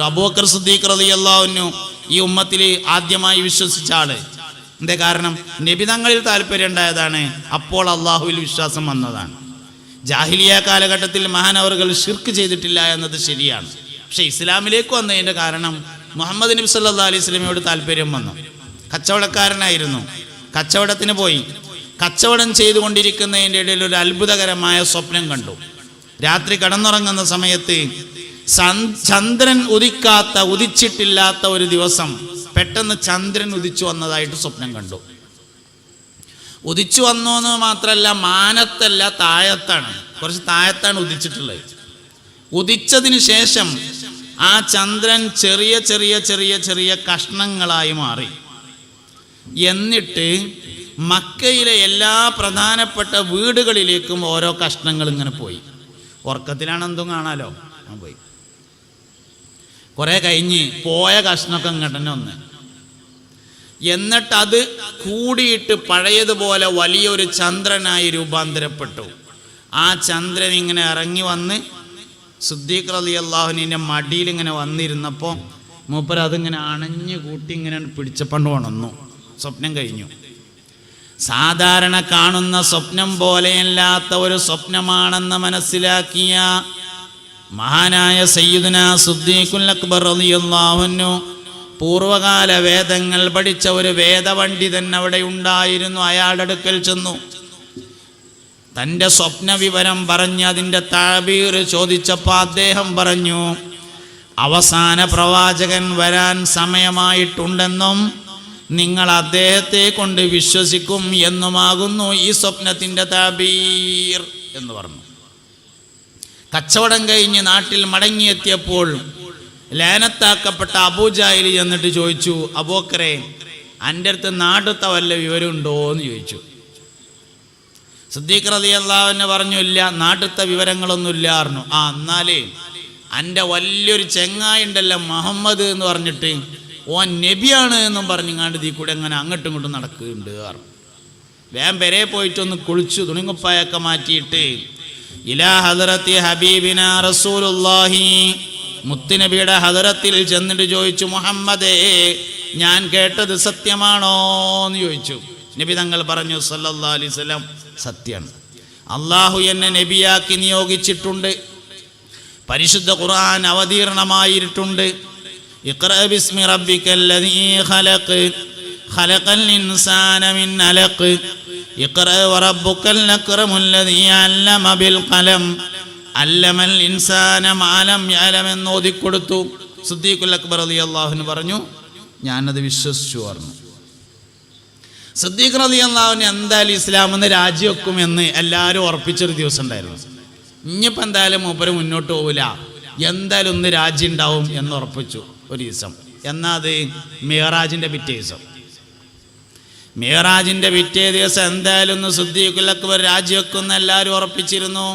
അബൂബക്കർ സിദ്ദീഖ് റളിയല്ലാഹു അൻഹു ഈ ഉമ്മത്തിൽ ആദ്യമായി വിശ്വസിച്ച ആള്. എന്താ കാരണം? നബി തങ്ങളിൽ താല്പര്യം ഉണ്ടായതാണ്, അപ്പോൾ അള്ളാഹുവിൽ വിശ്വാസം വന്നതാണ്. ജാഹിലിയ കാലഘട്ടത്തിൽ മഹാനവറുകൾ ശിർക്ക് ചെയ്തിട്ടില്ല എന്നത് ശരിയാണ്. പക്ഷെ ഇസ്ലാമിലേക്ക് വന്നതിൻ്റെ കാരണം മുഹമ്മദ് നബി സല്ലല്ലാഹു അലൈഹി വസല്ലമയോട് താല്പര്യം വന്നു. കച്ചവടക്കാരനായിരുന്നു, കച്ചവടത്തിന് പോയി. കച്ചവടം ചെയ്തുകൊണ്ടിരിക്കുന്നതിൻ്റെ ഇടയിൽ ഒരു അത്ഭുതകരമായ സ്വപ്നം കണ്ടു. രാത്രി കടന്നുറങ്ങുന്ന സമയത്ത് ചന്ദ്രൻ ഉദിച്ചിട്ടില്ലാത്ത ഒരു ദിവസം പെട്ടെന്ന് ചന്ദ്രൻ ഉദിച്ചു വന്നതായിട്ട് സ്വപ്നം കണ്ടു. ഉദിച്ചു വന്നു എന്ന് മാത്രമല്ല, മാനത്തല്ല, താഴത്താണ്, കുറച്ച് താഴത്താണ് ഉദിച്ചിട്ടുള്ളത്. ഉദിച്ചതിന് ശേഷം ആ ചന്ദ്രൻ ചെറിയ ചെറിയ ചെറിയ ചെറിയ കഷ്ണങ്ങളായി മാറി. എന്നിട്ട് മക്കയിലെ എല്ലാ പ്രധാനപ്പെട്ട വീടുകളിലേക്കും ഓരോ കഷ്ണങ്ങൾ ഇങ്ങനെ പോയി. ഉറക്കത്തിലാണ് എന്തും കാണാലോ, പോയി. കുറെ കഴിഞ്ഞ് പോയ കഷ്ണമൊക്കെ ഇങ്ങോട്ടന്നെ ഒന്ന്. എന്നിട്ട് അത് കൂടിയിട്ട് പഴയതുപോലെ വലിയൊരു ചന്ദ്രനായി രൂപാന്തരപ്പെട്ടു. ആ ചന്ദ്രൻ ഇങ്ങനെ ഇറങ്ങി വന്ന് സിദ്ദീഖ് റളിയല്ലാഹു അൻഹുവിൻ്റെ മടിയിൽ ഇങ്ങനെ വന്നിരുന്നപ്പോൾ മൂപ്പർ അതിങ്ങനെ അണഞ്ഞു കൂട്ടി ഇങ്ങനെ പിടിച്ചപ്പണ്ട് ഉണർന്നു. സ്വപ്നം കഴിഞ്ഞു. സാധാരണ കാണുന്ന സ്വപ്നം പോലെയല്ലാത്ത ഒരു സ്വപ്നമാണെന്ന് മനസ്സിലാക്കിയ മഹാനായ സയ്യിദുനാ സിദ്ദീഖുൽ അക്ബർ റളിയല്ലാഹു അൻഹു പൂർവകാല വേദങ്ങൾ പഠിച്ച ഒരു വേദപണ്ഡിതൻ അവിടെ ഉണ്ടായിരുന്നു. അയാളുടെ അടുക്കൽ ചെന്നു. തൻ്റെ സ്വപ്ന വിവരം പറഞ്ഞ് അതിൻ്റെ താബീർ ചോദിച്ചപ്പോൾ അദ്ദേഹം പറഞ്ഞു, അവസാന പ്രവാചകൻ വരാൻ സമയമായിട്ടുണ്ടെന്നും നിങ്ങൾ അദ്ദേഹത്തെ കൊണ്ട് വിശ്വസിക്കും എന്നുമാകുന്നു ഈ സ്വപ്നത്തിൻ്റെ താബീർ എന്ന് പറഞ്ഞു. കച്ചവടം കഴിഞ്ഞ് നാട്ടിൽ മടങ്ങിയെത്തിയപ്പോൾ ലാനത്താക്കപ്പെട്ട അബൂജാഹിൽ എന്നിട്ട് ചോദിച്ചു, അബൂബക്കറെ, എൻ്റെ അടുത്ത് നാട്ടിലത്തെ വല്ല വിവരം ഉണ്ടോ എന്ന് ചോദിച്ചു. സിദ്ദീഖ് റളിയല്ലാഹു അൻഹു പറഞ്ഞു, ഇല്ല, നാട്ടിലത്തെ വിവരങ്ങളൊന്നുമില്ല പറഞ്ഞു. എന്നാലേ എൻ്റെ വലിയൊരു ചെങ്ങായി ഉണ്ടല്ലോ മുഹമ്മദ് എന്ന് പറഞ്ഞിട്ട്, ഓൻ നബിയാണ് എന്നും പറഞ്ഞിങ്ങാണ്ട് ഇതിൽ കൂടെ അങ്ങനെ അങ്ങോട്ടും ഇങ്ങോട്ടും നടക്കുന്നുണ്ട് പറഞ്ഞു. വേഗം പെരെ പോയിട്ടൊന്ന് കുളിച്ചു തുണിങ്ങുപ്പായൊക്കെ മാറ്റിയിട്ട് ഇലാ ഹദറത്തി ഹബീബിന റസൂലുള്ളാഹി, മുത്തുനബിയുടെ ഹദറത്തിൽ ചെന്നിട്ട് ചോദിച്ചു, മുഹമ്മദേ, ഞാൻ കേട്ടത് സത്യമാണോ എന്ന് ചോദിച്ചു. നബി തങ്ങൾ പറഞ്ഞു സല്ലല്ലാഹു അലൈഹി വസല്ലം, സത്യമാണ്. അള്ളാഹു എന്നെ നബിയാക്കി നിയോഗിച്ചിട്ടുണ്ട്. പരിശുദ്ധ ഖുർആൻ അവതീർണമായിട്ടുണ്ട്. ഇഖ്റഅ ബിസ്മി റബ്ബിക്കല്ലദീ ഖലഖ് ഖലഖൽ ഇൻസാന മിൻ അലഖ് ഇഖ്റഅ വറബ്ബുക്കൽ അക്രമുല്ലദീ അല്ലമ ബിൽ ഖലം അല്ലമൽ ഇൻസാന മാ ലം യഅലം എന്ന് ഓതിക്കൊടുത്തു. സിദ്ദീഖുൽ അക്ബർ റളിയല്ലാഹു അൻഹു പറഞ്ഞു, ഞാനത് വിശ്വസിച്ചു പറഞ്ഞു. സിദ്ദീഖ് റളിയല്ലാഹു അൻഹു എന്തായാലും ഇസ്ലാമെന്ന് രാജിവെക്കുമെന്ന് എല്ലാവരും ഉറപ്പിച്ചൊരു ദിവസം ഉണ്ടായിരുന്നു. ഇനിയിപ്പോൾ എന്തായാലും മൂപ്പര് മുന്നോട്ട് പോവില്ല, എന്തായാലും ഒന്ന് രാജി ഉണ്ടാവും എന്ന് ഉറപ്പിച്ചു ഒരു ദിവസം. എന്നാൽ അത് മിഅ്റാജിൻ്റെ പിറ്റേ ദിവസം. മിഅ്റാജിൻ്റെ പിറ്റേ ദിവസം എന്തായാലും ഒന്ന് സിദ്ദീഖുൽ അക്ബർ രാജിവെക്കുമെന്ന് എല്ലാവരും ഉറപ്പിച്ചിരുന്നു.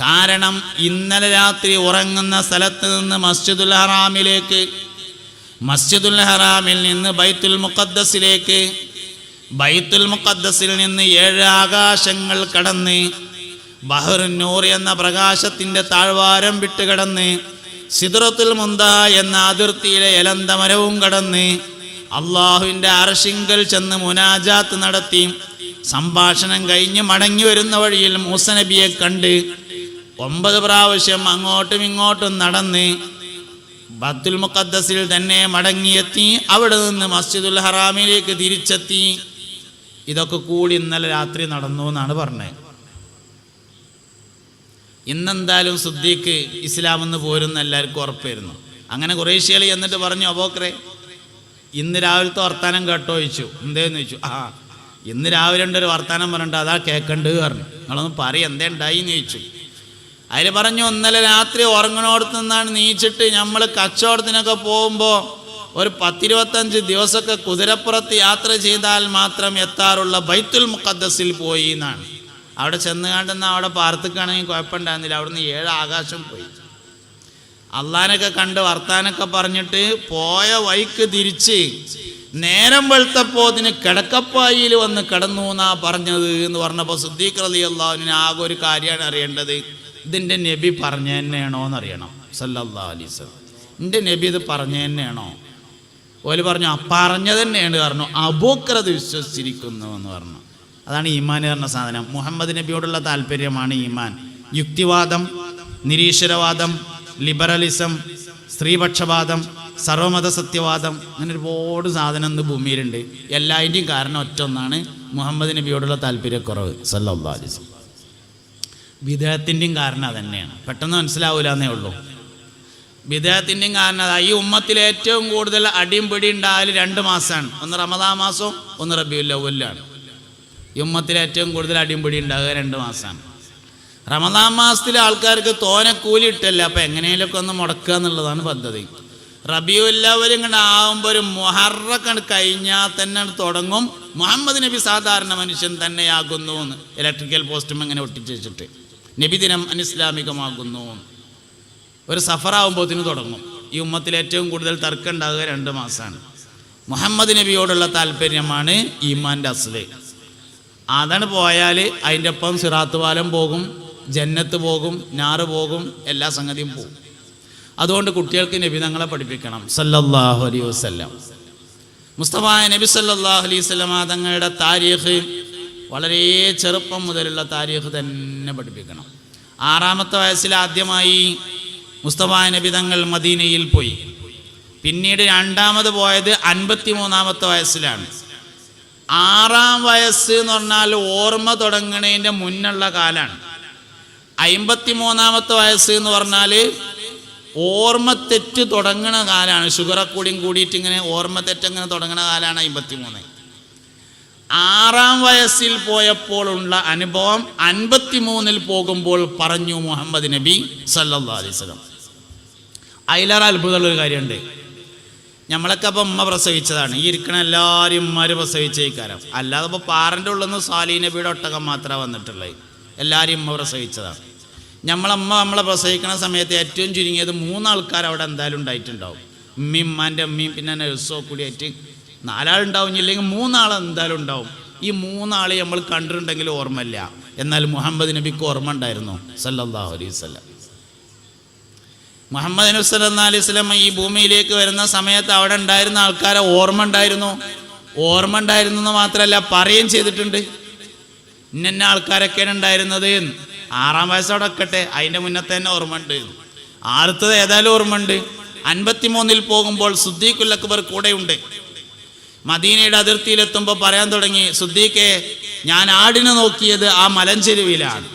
കാരണം ഇന്നലെ രാത്രി ഉറങ്ങുന്ന സ്ഥലത്ത് നിന്ന് മസ്ജിദുൽ ഹറാമിലേക്ക്, മസ്ജിദുൽ ഹറാമിൽ നിന്ന് ബൈത്തുൽ മുഖദ്ദസിലേക്ക്, ബൈത്തുൽ മുഖദ്ദസിൽ നിന്ന് 7 ആകാശങ്ങൾ കടന്ന് ബഹ്റുൻ നൂർ എന്ന പ്രകാശത്തിൻ്റെ താഴ്വാരം വിട്ട് കടന്ന് സിദ്റത്തുൽ മുൻതഹ എന്ന അതിർത്തിയിലെ എലന്തമരവും കടന്ന് അള്ളാഹുവിൻ്റെ അർശിങ്കൽ ചെന്ന് മുനാജാത്ത് നടത്തി സംഭാഷണം കഴിഞ്ഞ് മടങ്ങി വരുന്ന വഴിയിൽ മൂസ നബിയെ കണ്ട് 9 പ്രാവശ്യം അങ്ങോട്ടും ഇങ്ങോട്ടും നടന്ന് ബൈത്തുൽ മുഖദ്ദസിൽ തന്നെ മടങ്ങിയെത്തി അവിടെ നിന്ന് മസ്ജിദുൽ ഹറാമിലേക്ക് തിരിച്ചെത്തി. ഇതൊക്കെ കൂടി ഇന്നലെ രാത്രി നടന്നു എന്നാണ് പറഞ്ഞത്. ഇന്നെന്തായാലും സിദ്ദീഖ് ഇസ്ലാമെന്ന് പോരുന്ന എല്ലാവർക്കും ഉറപ്പായിരുന്നു. അങ്ങനെ ഖുറൈശികൾ എന്നിട്ട് പറഞ്ഞു, അബൂബക്കറെ, ഇന്ന് രാവിലത്തെ വർത്താനം കേട്ടോ ചോദിച്ചു. എന്തേന്ന് ചോദിച്ചു. ഇന്ന് രാവിലെ ഉണ്ടൊരു വർത്താനം പറഞ്ഞിട്ട് അതാ കേൾക്കണ്ട് പറഞ്ഞു. നിങ്ങളൊന്ന് പറയും എന്തേ ഉണ്ടായിന്ന് ചോദിച്ചു. അതിൽ പറഞ്ഞു, ഇന്നലെ രാത്രി ഉറങ്ങണോടത്ത് നിന്നാണ് നീച്ചിട്ട് നമ്മൾ കച്ചവടത്തിനൊക്കെ പോകുമ്പോൾ ഒരു 10-25 ദിവസമൊക്കെ കുതിരപ്പുറത്ത് യാത്ര ചെയ്താൽ മാത്രം എത്താറുള്ള ബൈത്തുൽ മുഖദ്ദസിൽ പോയി എന്നാണ്. അവിടെ ചെന്ന് കണ്ടെന്നാൽ അവിടെ പാർത്തിക്കാണെങ്കിൽ കുഴപ്പമുണ്ടായിരുന്നില്ല. അവിടുന്ന് 7 ആകാശം പോയി. അള്ളാനൊക്കെ കണ്ട് വർത്താനൊക്കെ പറഞ്ഞിട്ട് പോയ വഴിക്ക് തിരിച്ച് നേരം വെളുത്തപ്പോൾ അതിന് കിടക്കപ്പായിൽ വന്ന് കിടന്നു എന്നാ പറഞ്ഞത് എന്ന് പറഞ്ഞപ്പോൾ സിദ്ദീഖ് റളിയല്ലാഹു അൻഹു ആകെ ഒരു കാര്യമാണ് അറിയേണ്ടത്, ഇതിൻ്റെ നബി പറഞ്ഞു തന്നെയാണോ എന്നറിയണം. സല്ലല്ലാഹു അലൈഹി വസല്ലം. എൻ്റെ നബി ഇത് പറഞ്ഞു തന്നെയാണോ? ഓല് പറഞ്ഞു പറഞ്ഞു തന്നെയാണ് പറഞ്ഞു. അബൂബക്കർ അത് വിശ്വസിച്ചിരിക്കുന്നു എന്ന് പറഞ്ഞു. അതാണ് ഈമാൻ പറഞ്ഞ സാധനം. മുഹമ്മദ് നബിയോടുള്ള താല്പര്യമാണ് ഈമാൻ. യുക്തിവാദം, നിരീശ്വരവാദം, ലിബറലിസം, സ്ത്രീപക്ഷപാതം, സർവമത സത്യവാദം, അങ്ങനെ ഒരുപാട് സാധനം ഇന്ന് ഭൂമിയിലുണ്ട്. എല്ലാതിൻ്റെയും കാരണം ഒറ്റൊന്നാണ്, മുഹമ്മദ് നബിയോടുള്ള താല്പര്യക്കുറവ് സല്ലല്ലാഹു അലൈഹി വസല്ലം. ബിദ്അത്തിൻ്റെയും കാരണം അതന്നെയാണ്. പെട്ടെന്ന് മനസ്സിലാവില്ല എന്നേ ഉള്ളൂ. ബിദ്അത്തിൻ്റെയും കാരണം അതാ. ഈ ഉമ്മത്തിൽ ഏറ്റവും കൂടുതൽ അടിയും പിടി ഉണ്ടായാൽ 2 മാസമാണ്. ഒന്ന് റമദാൻ മാസവും ഒന്ന് റബീഉൽ അവ്വലാണ്. ഈ ഉമ്മത്തിൽ ഏറ്റവും കൂടുതൽ അടിയും പിടി ഉണ്ടാകുക 2 മാസമാണ്. റമദാൻ മാസത്തിലെ ആൾക്കാർക്ക് തോനെ കൂലി ഇട്ടല്ല, അപ്പം എങ്ങനെയൊക്കെ ഒന്ന് മുടക്കുക എന്നുള്ളതാണ് പദ്ധതി. റബീഉൽ അവ്വൽ ഇങ്ങനെ ആകുമ്പോൾ ഒരു മുഹറം കഴിഞ്ഞാൽ തന്നെ തുടങ്ങും മുഹമ്മദ് നബി സാധാരണ മനുഷ്യൻ തന്നെയാകുന്നു എന്ന് ഇലക്ട്രിക്കൽ പോസ്റ്റും ഇങ്ങനെ ഒട്ടിച്ച് വെച്ചിട്ട് നബിദിനം അനിസ്ലാമികമാകുന്നു. ഒരു സഫറാകുമ്പോഴത്തേന് തുടങ്ങും. ഈ ഉമ്മത്തിൽ ഏറ്റവും കൂടുതൽ തർക്കം ഉണ്ടാകുക 2 മാസമാണ്. മുഹമ്മദ് നബിയോടുള്ള താല്പര്യമാണ് ഈമാൻ്റെ അസ്ല്. അതാണ് പോയാൽ അതിൻ്റെ ഒപ്പം സിറാത്ത് പാലം പോകും, ജന്നത്ത് പോകും, നാറ് പോകും, എല്ലാ സംഗതിയും പോകും. അതുകൊണ്ട് കുട്ടികൾക്ക് നബി തങ്ങളെ പഠിപ്പിക്കണം സല്ലല്ലാഹു അലൈഹി വസല്ലം. മുസ്തഫ നബി സല്ലല്ലാഹു അലൈഹി വസല്ലം തങ്ങളുടെ താരീഖ് വളരെ ചെറുപ്പം മുതലുള്ള താരീഖ് തന്നെ പഠിപ്പിക്കണം. 6-ാമത്തെ വയസ്സിൽ ആദ്യമായി മുസ്തഫ നബി തങ്ങൾ മദീനയിൽ പോയി. പിന്നീട് 2ാമത് പോയത് 53-ാമത്തെ വയസ്സിലാണ്. 6-ാം വയസ്സ് എന്ന് പറഞ്ഞാൽ ഓർമ്മ തുടങ്ങുന്നതിൻ്റെ മുന്നുള്ള കാലാണ്. 53-ാമത്തെ വയസ്സ് എന്ന് പറഞ്ഞാൽ ഓർമ്മ തെറ്റ് തുടങ്ങുന്ന കാലാണ്. ഷുഗറൊക്കെ കൂടിയിട്ട് ഇങ്ങനെ ഓർമ്മ തെറ്റങ്ങനെ തുടങ്ങുന്ന കാലാണ് 53. 6-ാം വയസ്സിൽ പോയപ്പോഴുള്ള അനുഭവം 53-ൽ പോകുമ്പോൾ പറഞ്ഞു മുഹമ്മദ് നബി സല്ലല്ലാഹു അലൈഹി വസല്ലം. അതിലേറെ അത്ഭുതമുള്ളൊരു കാര്യമുണ്ട്. നമ്മളൊക്കെ അപ്പം ഉമ്മ പ്രസവിച്ചതാണ്. ഈ ഇരിക്കണ എല്ലാവരും ഉമ്മാര് പ്രസവിച്ചേക്കാരം. അല്ലാതെ ഇപ്പോൾ പാറൻ്റെ ഉള്ളിൽ നിന്ന് സാലി നബിയുടെ ഒട്ടകം മാത്രമേ വന്നിട്ടുള്ളത്. എല്ലാവരും ഉമ്മ പ്രസവിച്ചതാണ്. നമ്മളെ പ്രസവിക്കുന്ന സമയത്ത് ഏറ്റവും ചുരുങ്ങിയത് 3 ആൾക്കാർ അവിടെ എന്തായാലും ഉണ്ടായിട്ടുണ്ടാവും. ഉമ്മയും ഉമ്മാൻ്റെ ഉമ്മയും പിന്നെ നഴ്സോ കൂടിയായിട്ട് 4 ആളുണ്ടാവും. ഇല്ലെങ്കിൽ 3 ആൾ എന്തായാലും ഉണ്ടാവും. ഈ 3 ആളെ നമ്മൾ കണ്ടിട്ടുണ്ടെങ്കിൽ ഓർമ്മയില്ല. എന്നാൽ മുഹമ്മദ് നബിക്ക് ഓർമ്മ ഉണ്ടായിരുന്നു സല്ലല്ലാഹു അലൈഹി വസല്ലം. മുഹമ്മദ് നബി സല്ലല്ലാഹു അലൈഹി വസല്ലം ഈ ഭൂമിയിലേക്ക് വരുന്ന സമയത്ത് അവിടെ ഉണ്ടായിരുന്ന ആൾക്കാരെ ഓർമ്മ ഉണ്ടായിരുന്നു എന്ന് മാത്രമല്ല പറയുകയും ചെയ്തിട്ടുണ്ട്. ഇന്ന ആൾക്കാരൊക്കെയാണ് ഉണ്ടായിരുന്നത്. 6-ാം വയസ്സോടെ വെക്കട്ടെ, അതിൻ്റെ മുന്നത്തെ തന്നെ ഓർമ്മ ഉണ്ട്. 6ാമത്തത് ഏതായാലും ഓർമ്മ ഉണ്ട്. 53-ൽ പോകുമ്പോൾ സിദ്ദീഖുൽ അക്ബർ കൂടെയുണ്ട്. മദീനയുടെ അതിർത്തിയിലെത്തുമ്പോൾ പറയാൻ തുടങ്ങി, സിദ്ദീഖേ, ഞാൻ ആടിനെ നോക്കിയത് ആ മലഞ്ചെരുവിലാണ്.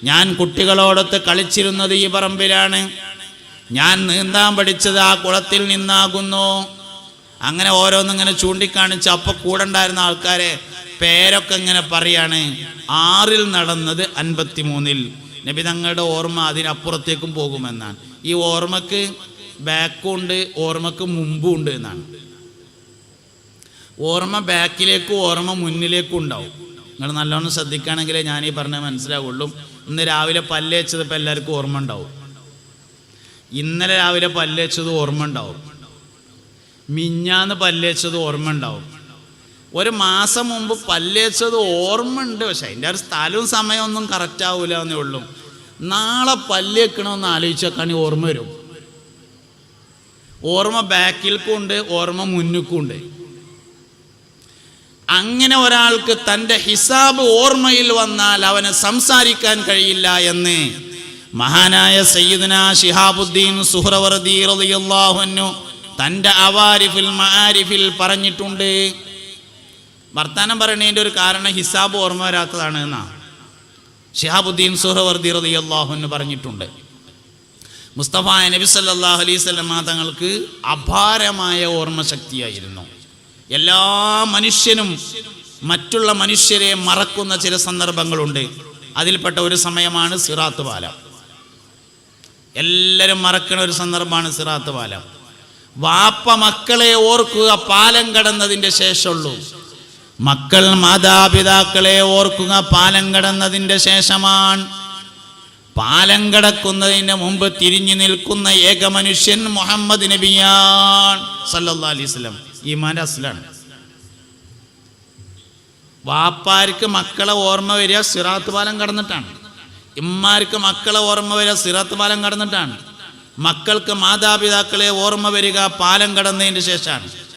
ഞാൻ കുട്ടികളോടൊത്ത് കളിച്ചിരുന്നത് ഈ പറമ്പിലാണ്. ഞാൻ നീന്താൻ പഠിച്ചത് ആ കുളത്തിൽ നിന്നാകുന്നു. അങ്ങനെ ഓരോന്നിങ്ങനെ ചൂണ്ടിക്കാണിച്ച് അപ്പോൾ കൂടെ ഉണ്ടായിരുന്ന ആൾക്കാരെ പേരൊക്കെ ഇങ്ങനെ പറയാണ്. 6-ൽ നടന്നത് 53-ൽ. നബി തങ്ങളുടെ ഓർമ്മ അതിനപ്പുറത്തേക്കും പോകുമെന്നാണ്. ഈ ഓർമ്മക്ക് ബാക്കും ഉണ്ട്, ഓർമ്മക്ക് മുമ്പും ഉണ്ട് എന്നാണ്. ഓർമ്മ ബാക്കിലേക്കും ഓർമ്മ മുന്നിലേക്കും ഉണ്ടാവും. നിങ്ങൾ നല്ലോണം ശ്രദ്ധിക്കുകയാണെങ്കിലേ ഞാൻ ഈ പറഞ്ഞത് മനസ്സിലാവുള്ളൂ. ഇന്ന് രാവിലെ പല്ലേച്ചത് ഇപ്പം എല്ലാവർക്കും ഓർമ്മ ഉണ്ടാവും. ഇന്നലെ രാവിലെ പല്ലേച്ചത് ഓർമ്മ ഉണ്ടാവും. മിഞ്ഞാന്ന് പല്ലേച്ചത് ഓർമ്മ ഉണ്ടാവും. 1 മാസം മുമ്പ് പല്ലേച്ചത് ഓർമ്മ ഉണ്ട്. പക്ഷെ അതിൻ്റെ ഒരു സ്ഥലവും സമയമൊന്നും കറക്റ്റ് ആവില്ല എന്നേ ഉള്ളൂ. നാളെ പല്ലേക്കണമെന്ന് ആലോചിച്ചേക്കാണെങ്കിൽ ഓർമ്മ വരും. ഓർമ്മ ബാക്കിൽക്കും ഉണ്ട്, ഓർമ്മ മുന്നിൽക്കും ഉണ്ട്. അങ്ങനെ ഒരാൾക്ക് തൻ്റെ ഹിസാബ് ഓർമ്മയിൽ വന്നാൽ അവന് സംസാരിക്കാൻ കഴിയില്ല എന്ന് മഹാനായ സയ്യിദുനാ ശിഹാബുദ്ദീൻ സുഹ്റവർദി റളിയല്ലാഹു അൻഹു തൻ്റെ അവാരിഫുൽ മആരിഫിൽ പറഞ്ഞിട്ടുണ്ട്. വർത്താനം പറയണതിൻ്റെ ഒരു കാരണം ഹിസാബ് ഓർമ്മ വരാത്തതാണ് എന്നാണ് ശിഹാബുദ്ദീൻ സുഹ്റവർദി റളിയല്ലാഹു അൻഹു പറഞ്ഞിട്ടുണ്ട്. മുസ്തഫ നബി സല്ലല്ലാഹു അലൈഹി വസല്ലം തങ്ങൾക്ക് അപാരമായ ഓർമ്മശക്തിയായിരുന്നു. എല്ലാ മനുഷ്യനും മറ്റുള്ള മനുഷ്യരെ മറക്കുന്ന ചില സന്ദർഭങ്ങളുണ്ട്. അതിൽപ്പെട്ട ഒരു സമയമാണ് സിറാത്ത് പാലം. എല്ലാവരും മറക്കുന്ന ഒരു സന്ദർഭമാണ് സിറാത്ത് പാലം. വാപ്പ മക്കളെ ഓർക്കുക പാലം കടന്നതിൻ്റെ ശേഷമുള്ളൂ. മക്കൾ മാതാപിതാക്കളെ ഓർക്കുക പാലം കടന്നതിൻ്റെ ശേഷമാണ്. പാലം കടക്കുന്നതിന് മുമ്പ് തിരിഞ്ഞു നിൽക്കുന്ന ഏക മനുഷ്യൻ മുഹമ്മദ് നബിയാണ് സല്ലല്ലാഹു അലൈഹി വസല്ലം. ഈമാന്റെ അസ്ലാണ്. വാപ്പാർക്ക് മക്കളെ ഓർമ്മ വരിക സിറാത്ത് പാലം കടന്നിട്ടാണ്. ഇമ്മാർക്ക് മക്കളെ ഓർമ്മ വരിക സിറാത്ത് പാലം കടന്നിട്ടാണ്. മക്കൾക്ക് മാതാപിതാക്കളെ ഓർമ്മ വരിക പാലം കടന്നതിന് ശേഷമാണ്.